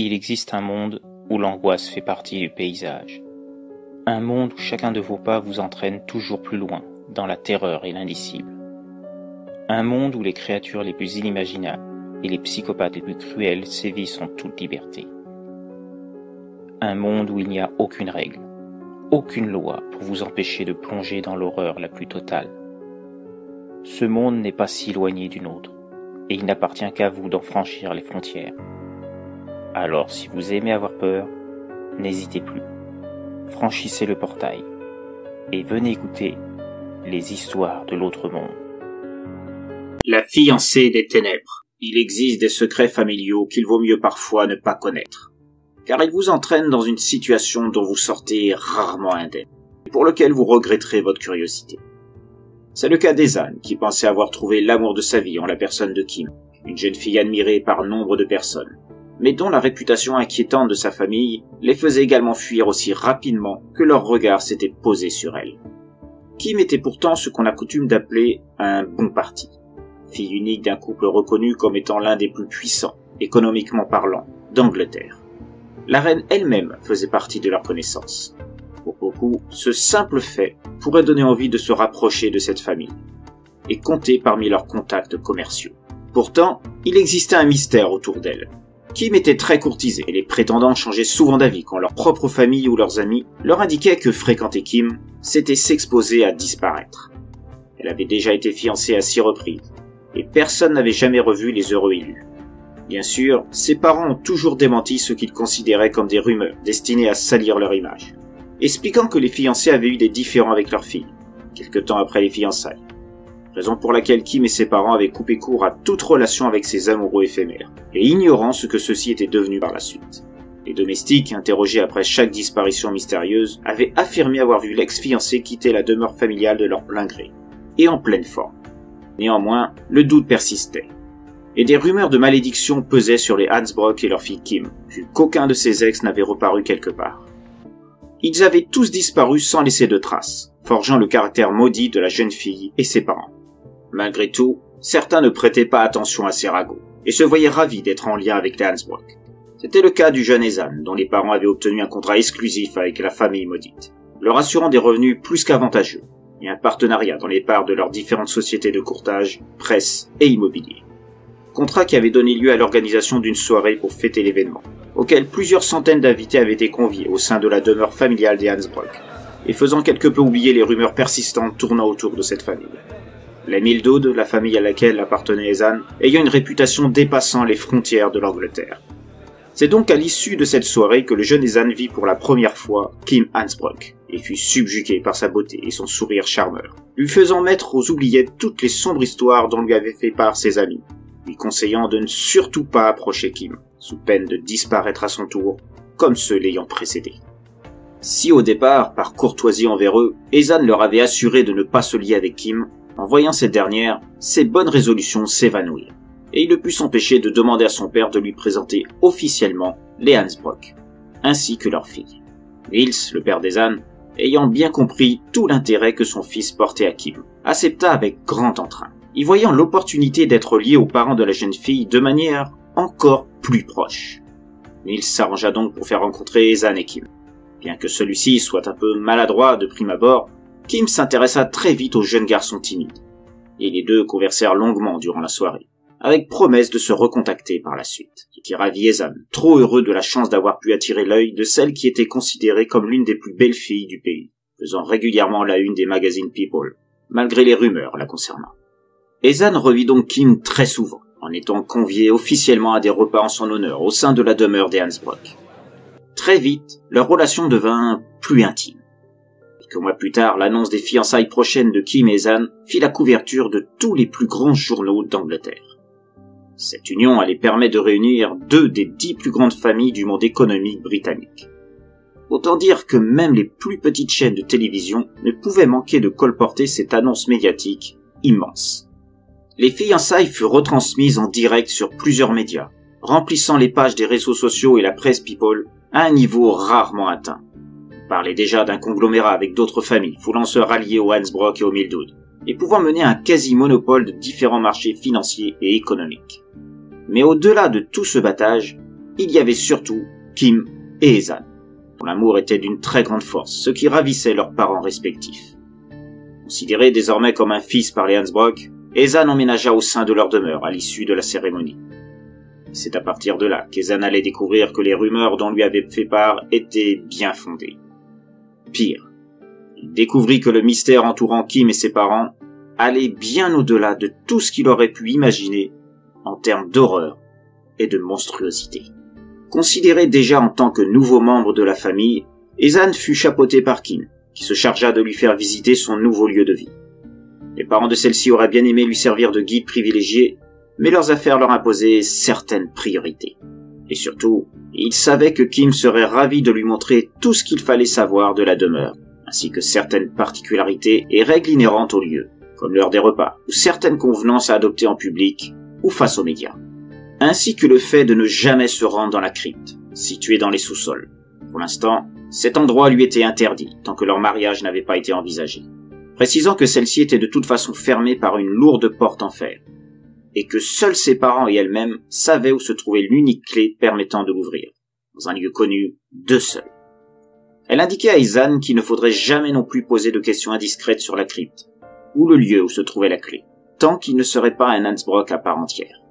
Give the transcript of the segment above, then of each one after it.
Il existe un monde où l'angoisse fait partie du paysage. Un monde où chacun de vos pas vous entraîne toujours plus loin, dans la terreur et l'indicible. Un monde où les créatures les plus inimaginables et les psychopathes les plus cruels sévissent en toute liberté. Un monde où il n'y a aucune règle, aucune loi pour vous empêcher de plonger dans l'horreur la plus totale. Ce monde n'est pas si éloigné du nôtre, et il n'appartient qu'à vous d'en franchir les frontières. Alors si vous aimez avoir peur, n'hésitez plus. Franchissez le portail et venez écouter les histoires de l'autre monde. La fiancée des ténèbres. Il existe des secrets familiaux qu'il vaut mieux parfois ne pas connaître, car ils vous entraînent dans une situation dont vous sortez rarement indemne, et pour lequel vous regretterez votre curiosité. C'est le cas d'Ezan, qui pensait avoir trouvé l'amour de sa vie en la personne de Kim, une jeune fille admirée par nombre de personnes, mais dont la réputation inquiétante de sa famille les faisait également fuir aussi rapidement que leur regard s'était posé sur elle. Kim était pourtant ce qu'on a coutume d'appeler un bon parti, fille unique d'un couple reconnu comme étant l'un des plus puissants, économiquement parlant, d'Angleterre. La reine elle-même faisait partie de leur connaissance. Pour beaucoup, ce simple fait pourrait donner envie de se rapprocher de cette famille et compter parmi leurs contacts commerciaux. Pourtant, il existait un mystère autour d'elle. Kim était très courtisée et les prétendants changeaient souvent d'avis quand leur propre famille ou leurs amis leur indiquaient que fréquenter Kim, c'était s'exposer à disparaître. Elle avait déjà été fiancée à 6 reprises et personne n'avait jamais revu les heureux élus. Bien sûr, ses parents ont toujours démenti ce qu'ils considéraient comme des rumeurs destinées à salir leur image, expliquant que les fiancés avaient eu des différends avec leur fille, quelque temps après les fiançailles, raison pour laquelle Kim et ses parents avaient coupé court à toute relation avec ses amoureux éphémères, et ignorant ce que ceux-ci étaient devenus par la suite. Les domestiques, interrogés après chaque disparition mystérieuse, avaient affirmé avoir vu l'ex-fiancé quitter la demeure familiale de leur plein gré, et en pleine forme. Néanmoins, le doute persistait, et des rumeurs de malédiction pesaient sur les Hansbrock et leur fille Kim, vu qu'aucun de ses ex n'avait reparu quelque part. Ils avaient tous disparu sans laisser de traces, forgeant le caractère maudit de la jeune fille et ses parents. Malgré tout, certains ne prêtaient pas attention à ces ragots, et se voyaient ravis d'être en lien avec les Hansbrock. C'était le cas du jeune Ezan, dont les parents avaient obtenu un contrat exclusif avec la famille maudite, leur assurant des revenus plus qu'avantageux, et un partenariat dans les parts de leurs différentes sociétés de courtage, presse et immobilier. Contrat qui avait donné lieu à l'organisation d'une soirée pour fêter l'événement, auquel plusieurs centaines d'invités avaient été conviés au sein de la demeure familiale des Hansbrock, et faisant quelque peu oublier les rumeurs persistantes tournant autour de cette famille. Les Mildod, la famille à laquelle appartenait Ezan, ayant une réputation dépassant les frontières de l'Angleterre. C'est donc à l'issue de cette soirée que le jeune Ezan vit pour la première fois Kim Hansbrock, et fut subjugué par sa beauté et son sourire charmeur, lui faisant mettre aux oubliettes toutes les sombres histoires dont lui avaient fait part ses amis, lui conseillant de ne surtout pas approcher Kim, sous peine de disparaître à son tour, comme ceux l'ayant précédé. Si au départ, par courtoisie envers eux, Ezan leur avait assuré de ne pas se lier avec Kim, en voyant cette dernière, ses bonnes résolutions s'évanouirent, et il ne put s'empêcher de demander à son père de lui présenter officiellement les Hansbrock, ainsi que leur fille. Niels, le père d'Ezan, ayant bien compris tout l'intérêt que son fils portait à Kim, accepta avec grand entrain, y voyant l'opportunité d'être lié aux parents de la jeune fille de manière encore plus proche. Niels s'arrangea donc pour faire rencontrer Ezan et Kim. Bien que celui-ci soit un peu maladroit de prime abord, Kim s'intéressa très vite au jeune garçon timide, et les deux conversèrent longuement durant la soirée, avec promesse de se recontacter par la suite, ce qui ravit Ezan, trop heureux de la chance d'avoir pu attirer l'œil de celle qui était considérée comme l'une des plus belles filles du pays, faisant régulièrement la une des magazines People, malgré les rumeurs la concernant. Ezan revit donc Kim très souvent, en étant convié officiellement à des repas en son honneur au sein de la demeure des Hansbrock. Très vite, leur relation devint plus intime. Quelques mois plus tard, l'annonce des fiançailles prochaines de Kim et Ezan fit la couverture de tous les plus grands journaux d'Angleterre. Cette union allait permettre de réunir 2 des 10 plus grandes familles du monde économique britannique. Autant dire que même les plus petites chaînes de télévision ne pouvaient manquer de colporter cette annonce médiatique immense. Les fiançailles furent retransmises en direct sur plusieurs médias, remplissant les pages des réseaux sociaux et la presse People à un niveau rarement atteint. On parlait déjà d'un conglomérat avec d'autres familles voulant se rallier aux Hansbrock et aux Mildod, et pouvant mener un quasi-monopole de différents marchés financiers et économiques. Mais au-delà de tout ce battage, il y avait surtout Kim et Ezan, dont l'amour était d'une très grande force, ce qui ravissait leurs parents respectifs. Considéré désormais comme un fils par les Hansbrock, Ezan emménagea au sein de leur demeure à l'issue de la cérémonie. C'est à partir de là qu'Ezan allait découvrir que les rumeurs dont lui avait fait part étaient bien fondées. Pire, il découvrit que le mystère entourant Kim et ses parents allait bien au-delà de tout ce qu'il aurait pu imaginer en termes d'horreur et de monstruosité. Considéré déjà en tant que nouveau membre de la famille, Ezan fut chapeauté par Kim, qui se chargea de lui faire visiter son nouveau lieu de vie. Les parents de celle-ci auraient bien aimé lui servir de guide privilégié, mais leurs affaires leur imposaient certaines priorités. Et surtout, ils savaient que Kim serait ravi de lui montrer tout ce qu'il fallait savoir de la demeure, ainsi que certaines particularités et règles inhérentes au lieu, comme l'heure des repas, ou certaines convenances à adopter en public ou face aux médias. Ainsi que le fait de ne jamais se rendre dans la crypte, située dans les sous-sols. Pour l'instant, cet endroit lui était interdit, tant que leur mariage n'avait pas été envisagé, précisant que celle-ci était de toute façon fermée par une lourde porte en fer, et que seuls ses parents et elle-même savaient où se trouvait l'unique clé permettant de l'ouvrir, dans un lieu connu d'eux seuls. Elle indiquait à Ezan qu'il ne faudrait jamais non plus poser de questions indiscrètes sur la crypte, ou le lieu où se trouvait la clé, tant qu'il ne serait pas un Hansbrock à part entière.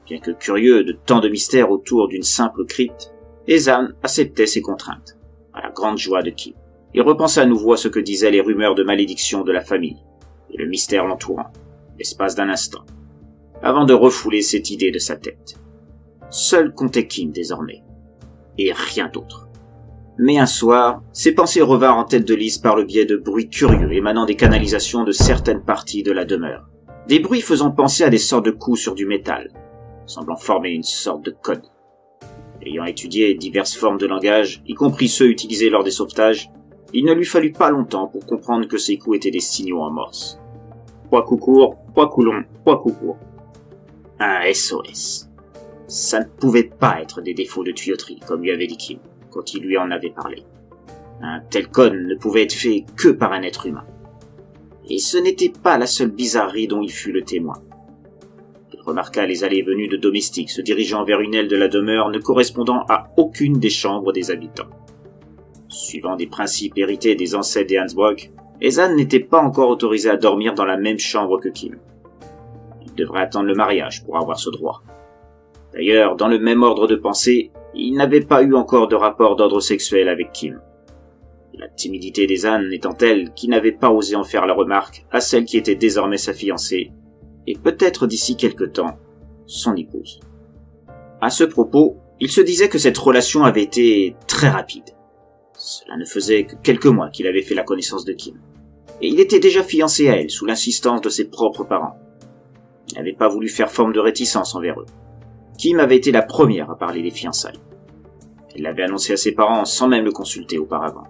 Bien que curieux de tant de mystères autour d'une simple crypte, Ezan acceptait ses contraintes, à la grande joie de Kim, et repensait à nouveau à ce que disaient les rumeurs de malédiction de la famille, et le mystère l'entourant, l'espace d'un instant, avant de refouler cette idée de sa tête. Seul comptait Kim désormais, et rien d'autre. Mais un soir, ses pensées revinrent en tête de liste par le biais de bruits curieux émanant des canalisations de certaines parties de la demeure. Des bruits faisant penser à des sortes de coups sur du métal, semblant former une sorte de code. Ayant étudié diverses formes de langage, y compris ceux utilisés lors des sauvetages, il ne lui fallut pas longtemps pour comprendre que ces coups étaient des signaux en morse. Poids coucourt, poids coulon, poids coucourt. Un SOS. Ça ne pouvait pas être des défauts de tuyauterie, comme lui avait dit Kim, quand il lui en avait parlé. Un tel code ne pouvait être fait que par un être humain. Et ce n'était pas la seule bizarrerie dont il fut le témoin. Il remarqua les allées et venues de domestiques se dirigeant vers une aile de la demeure ne correspondant à aucune des chambres des habitants. Suivant des principes hérités des ancêtres des Hansbrock, Ezan n'était pas encore autorisé à dormir dans la même chambre que Kim. Il devrait attendre le mariage pour avoir ce droit. D'ailleurs, dans le même ordre de pensée, il n'avait pas eu encore de rapport d'ordre sexuel avec Kim. La timidité d'Ezan étant telle qu'il n'avait pas osé en faire la remarque à celle qui était désormais sa fiancée, et peut-être d'ici quelque temps, son épouse. À ce propos, il se disait que cette relation avait été très rapide. Cela ne faisait que quelques mois qu'il avait fait la connaissance de Kim, et il était déjà fiancé à elle sous l'insistance de ses propres parents. Il n'avait pas voulu faire forme de réticence envers eux. Kim avait été la première à parler des fiançailles. Elle l'avait annoncé à ses parents sans même le consulter auparavant.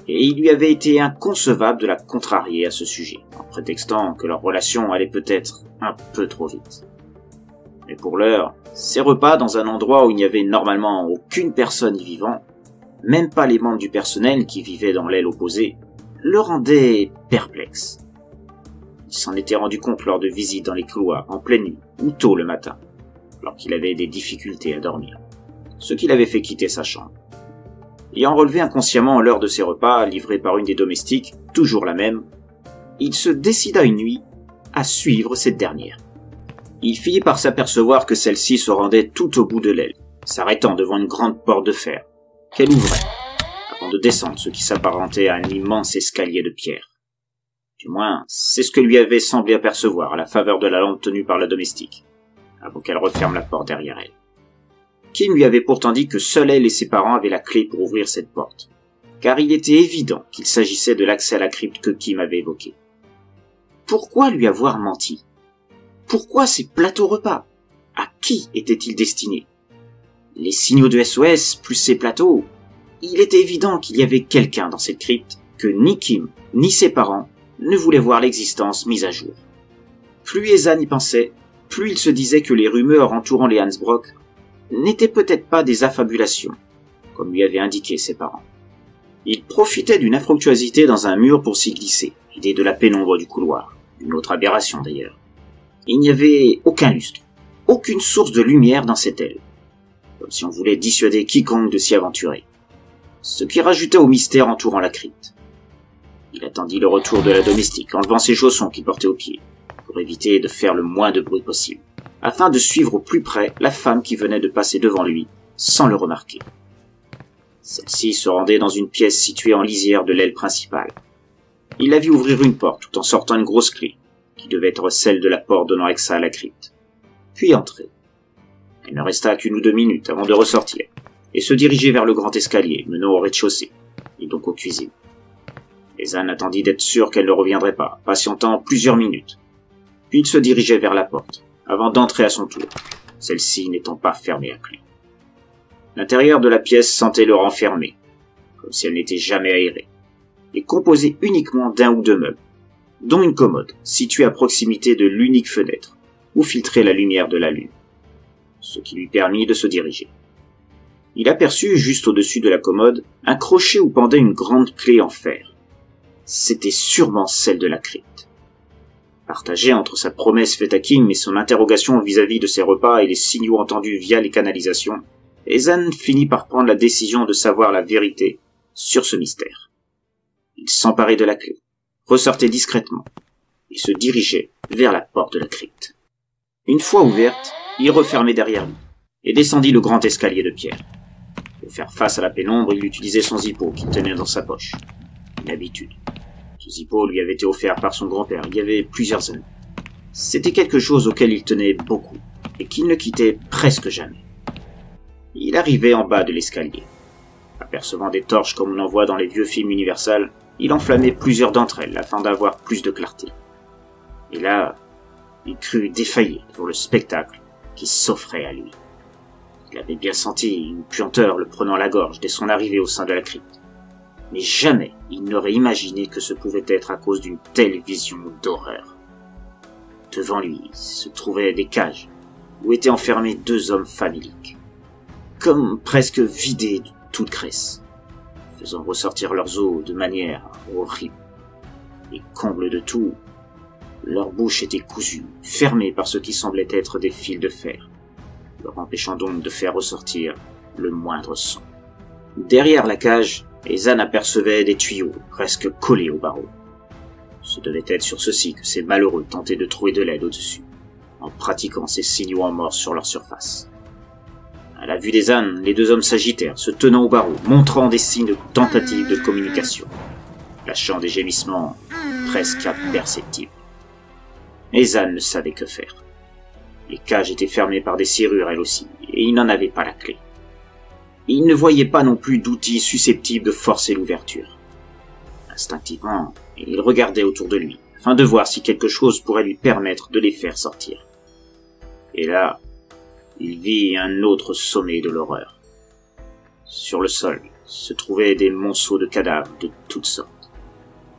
Et il lui avait été inconcevable de la contrarier à ce sujet, en prétextant que leur relation allait peut-être un peu trop vite. Mais pour l'heure, ces repas dans un endroit où il n'y avait normalement aucune personne y vivant, même pas les membres du personnel qui vivaient dans l'aile opposée, le rendaient perplexe. Il s'en était rendu compte lors de visites dans les couloirs, en pleine nuit, ou tôt le matin, alors qu'il avait des difficultés à dormir, ce qui l'avait fait quitter sa chambre. Ayant relevé inconsciemment l'heure de ses repas, livrés par une des domestiques, toujours la même, il se décida une nuit à suivre cette dernière. Il finit par s'apercevoir que celle-ci se rendait tout au bout de l'aile, s'arrêtant devant une grande porte de fer, qu'elle ouvrait, avant de descendre ce qui s'apparentait à un immense escalier de pierre. Du moins, c'est ce que lui avait semblé apercevoir à la faveur de la lampe tenue par la domestique, avant qu'elle referme la porte derrière elle. Kim lui avait pourtant dit que seule elle et ses parents avaient la clé pour ouvrir cette porte, car il était évident qu'il s'agissait de l'accès à la crypte que Kim avait évoqué. Pourquoi lui avoir menti? Pourquoi ces plateaux repas? À qui étaient-ils destinés? Les signaux de SOS plus ces plateaux? Il était évident qu'il y avait quelqu'un dans cette crypte que ni Kim, ni ses parents ne voulaient voir l'existence mise à jour. Plus Ezan y pensait, plus il se disait que les rumeurs entourant les Hansbrock n'étaient peut-être pas des affabulations, comme lui avaient indiqué ses parents. Il profitait d'une infructuosité dans un mur pour s'y glisser, aidé de la pénombre du couloir, une autre aberration d'ailleurs. Il n'y avait aucun lustre, aucune source de lumière dans cette aile. comme si on voulait dissuader quiconque de s'y aventurer, ce qui rajoutait au mystère entourant la crypte. Il attendit le retour de la domestique, enlevant ses chaussons qu'il portait aux pieds, pour éviter de faire le moins de bruit possible, afin de suivre au plus près la femme qui venait de passer devant lui, sans le remarquer. Celle-ci se rendait dans une pièce située en lisière de l'aile principale. Il la vit ouvrir une porte tout en sortant une grosse clé, qui devait être celle de la porte donnant accès à la crypte, puis entrer. Il ne resta qu'une ou 2 minutes avant de ressortir, et se diriger vers le grand escalier menant au rez-de-chaussée, et donc aux cuisines. Ezan attendit d'être sûr qu'elle ne reviendrait pas, patientant plusieurs minutes. Puis il se dirigeait vers la porte, avant d'entrer à son tour, celle-ci n'étant pas fermée à clé. L'intérieur de la pièce sentait le renfermer, comme si elle n'était jamais aérée, et composée uniquement d'un ou 2 meubles, dont une commode située à proximité de l'unique fenêtre, où filtrait la lumière de la lune, ce qui lui permit de se diriger. Il aperçut, juste au-dessus de la commode, un crochet où pendait une grande clé en fer. C'était sûrement celle de la crypte. Partagé entre sa promesse faite à Kim et son interrogation vis-à-vis de ses repas et les signaux entendus via les canalisations, Ezan finit par prendre la décision de savoir la vérité sur ce mystère. Il s'emparait de la clé, ressortait discrètement, et se dirigeait vers la porte de la crypte. Une fois ouverte, il refermait derrière lui, et descendit le grand escalier de pierre. Pour faire face à la pénombre, il utilisait son zippo qu'il tenait dans sa poche. Une habitude. Ce zippo lui avait été offert par son grand-père il y avait plusieurs années. C'était quelque chose auquel il tenait beaucoup, et qu'il ne quittait presque jamais. Il arrivait en bas de l'escalier. Apercevant des torches comme on en voit dans les vieux films Universal, il enflammait plusieurs d'entre elles afin d'avoir plus de clarté. Et là, il crut défaillir devant le spectacle qui s'offrait à lui. Il avait bien senti une puanteur le prenant à la gorge dès son arrivée au sein de la crypte. Mais jamais il n'aurait imaginé que ce pouvait être à cause d'une telle vision d'horreur. Devant lui se trouvaient des cages où étaient enfermés 2 hommes faméliques, comme presque vidés de toute graisse, faisant ressortir leurs os de manière horrible. Et comble de tout, leur bouche était cousue, fermée par ce qui semblait être des fils de fer, leur empêchant donc de faire ressortir le moindre son. Derrière la cage, Ezan apercevait des tuyaux presque collés au barreau. Ce devait être sur ceux-ci que ces malheureux tentaient de trouver de l'aide au-dessus, en pratiquant ces signaux en morse sur leur surface. À la vue d'Ezan, les 2 hommes s'agitèrent, se tenant au barreau, montrant des signes de tentative de communication, lâchant des gémissements presque imperceptibles. Ezan ne savait que faire. Les cages étaient fermées par des serrures elles aussi, et il n'en avait pas la clé. Il ne voyait pas non plus d'outils susceptibles de forcer l'ouverture. Instinctivement, il regardait autour de lui, afin de voir si quelque chose pourrait lui permettre de les faire sortir. Et là, il vit un autre sommet de l'horreur. Sur le sol se trouvaient des monceaux de cadavres de toutes sortes.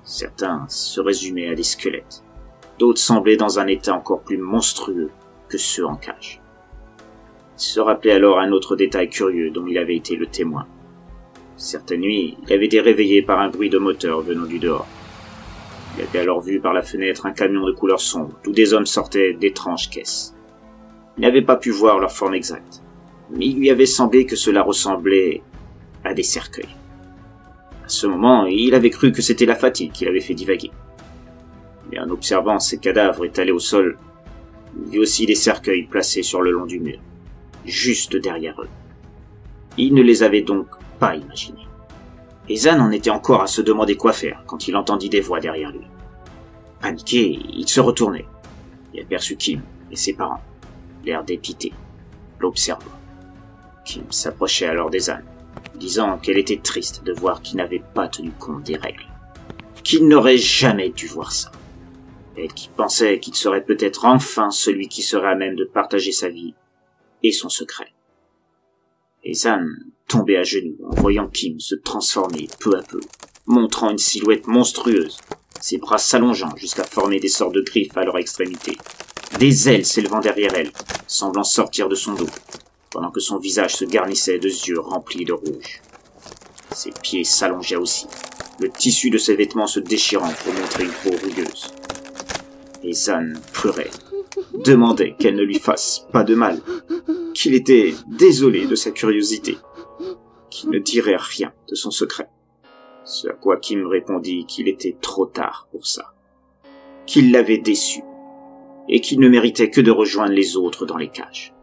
Certains se résumaient à des squelettes, d'autres semblaient dans un état encore plus monstrueux que ceux en cage. Il se rappelait alors un autre détail curieux dont il avait été le témoin. Certaines nuits, il avait été réveillé par un bruit de moteur venant du dehors. Il avait alors vu par la fenêtre un camion de couleur sombre, d'où des hommes sortaient d'étranges caisses. Il n'avait pas pu voir leur forme exacte, mais il lui avait semblé que cela ressemblait à des cercueils. À ce moment, il avait cru que c'était la fatigue qui l'avait fait divaguer. Mais en observant ces cadavres étalés au sol, il vit aussi des cercueils placés sur le long du mur, juste derrière eux. Il ne les avait donc pas imaginés. Ezan en était encore à se demander quoi faire quand il entendit des voix derrière lui. Paniqué, il se retournait et aperçut Kim et ses parents, l'air dépité, l'observant. Kim s'approchait alors d'Ezan, disant qu'elle était triste de voir qu'il n'avait pas tenu compte des règles, qu'il n'aurait jamais dû voir ça. Elle qui pensait qu'il serait peut-être enfin celui qui serait à même de partager sa vie et son secret. Ezan tombait à genoux en voyant Kim se transformer peu à peu, montrant une silhouette monstrueuse, ses bras s'allongeant jusqu'à former des sortes de griffes à leur extrémité, des ailes s'élevant derrière elle, semblant sortir de son dos, pendant que son visage se garnissait de yeux remplis de rouge. Ses pieds s'allongeaient aussi, le tissu de ses vêtements se déchirant pour montrer une peau rugueuse. Ezan pleurait, demandait qu'elle ne lui fasse pas de mal, qu'il était désolé de sa curiosité, qu'il ne dirait rien de son secret. Ce à quoi Kim répondit qu'il était trop tard pour ça, qu'il l'avait déçu, et qu'il ne méritait que de rejoindre les autres dans les cages,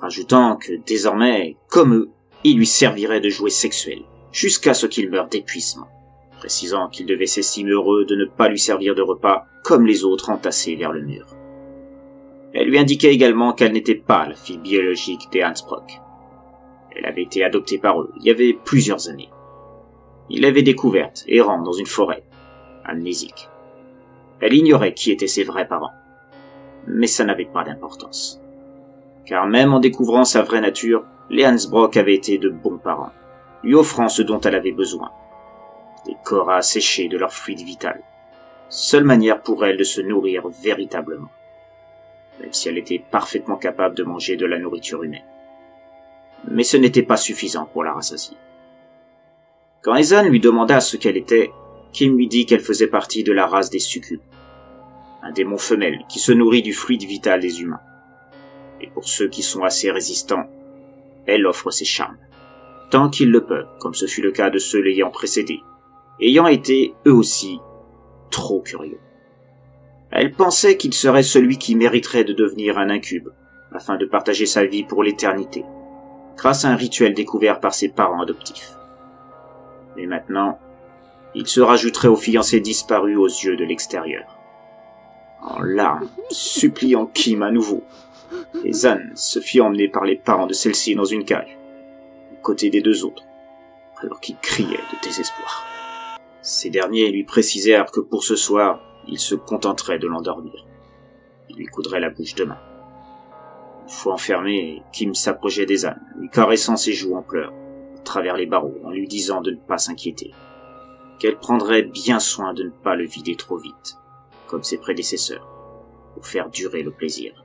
rajoutant que désormais, comme eux, il lui servirait de jouet sexuel, jusqu'à ce qu'il meure d'épuisement, précisant qu'il devait s'estimer heureux de ne pas lui servir de repas comme les autres entassés vers le mur. Elle lui indiquait également qu'elle n'était pas la fille biologique des Hansbrock. Elle avait été adoptée par eux il y avait plusieurs années. Il l'avait découverte errant dans une forêt, amnésique. Elle ignorait qui étaient ses vrais parents, mais ça n'avait pas d'importance. Car même en découvrant sa vraie nature, les Hansbrock avaient été de bons parents, lui offrant ce dont elle avait besoin. Des corps à assécher de leur fluide vital. Seule manière pour elle de se nourrir véritablement. Même si elle était parfaitement capable de manger de la nourriture humaine. Mais ce n'était pas suffisant pour la rassasier. Quand Ezan lui demanda ce qu'elle était, Kim lui dit qu'elle faisait partie de la race des succubes. Un démon femelle qui se nourrit du fluide vital des humains. Et pour ceux qui sont assez résistants, elle offre ses charmes. Tant qu'ils le peuvent, comme ce fut le cas de ceux l'ayant précédé, ayant été, eux aussi, trop curieux. Elle pensait qu'il serait celui qui mériterait de devenir un incube, afin de partager sa vie pour l'éternité, grâce à un rituel découvert par ses parents adoptifs. Mais maintenant, il se rajouterait aux fiancés disparus aux yeux de l'extérieur. En larmes, suppliant Kim à nouveau, Ezan se fit emmener par les parents de celle-ci dans une cage, aux côtés des deux autres, alors qu'il criait de désespoir. Ces derniers lui précisèrent que pour ce soir, il se contenterait de l'endormir. Il lui coudrait la bouche demain. Une fois enfermé, Kim s'approchait d'Ezan, lui caressant ses joues en pleurs, à travers les barreaux, en lui disant de ne pas s'inquiéter, qu'elle prendrait bien soin de ne pas le vider trop vite, comme ses prédécesseurs, pour faire durer le plaisir.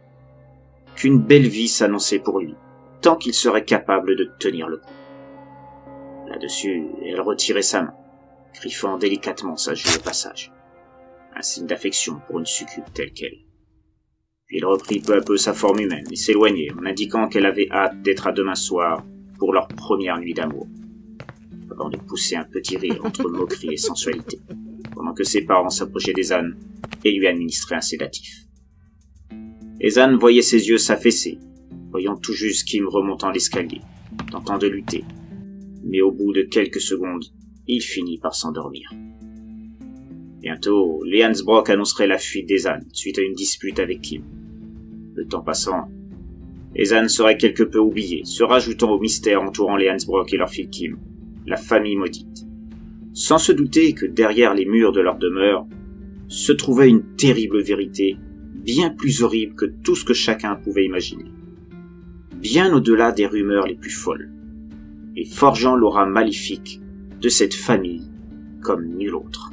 Qu'une belle vie s'annonçait pour lui, tant qu'il serait capable de tenir le coup. Là-dessus, elle retirait sa main, griffant délicatement sa joue au passage. Un signe d'affection pour une succube telle qu'elle. Puis il reprit peu à peu sa forme humaine et s'éloignait en indiquant qu'elle avait hâte d'être à demain soir pour leur première nuit d'amour, avant de pousser un petit rire entre moquerie et sensualité, pendant que ses parents s'approchaient d'Ezan et lui administraient un sédatif. Ezan voyait ses yeux s'affaisser, voyant tout juste Kim remontant l'escalier, tentant de lutter, mais au bout de quelques secondes, il finit par s'endormir. Bientôt, les Hansbrock annonceraient la fuite d'Ezan suite à une dispute avec Kim. Le temps passant, Ezan serait quelque peu oublié, se rajoutant au mystère entourant les Hansbrock et leur fille Kim, la famille maudite, sans se douter que derrière les murs de leur demeure se trouvait une terrible vérité bien plus horrible que tout ce que chacun pouvait imaginer, bien au-delà des rumeurs les plus folles, et forgeant l'aura maléfique de cette famille comme nulle autre.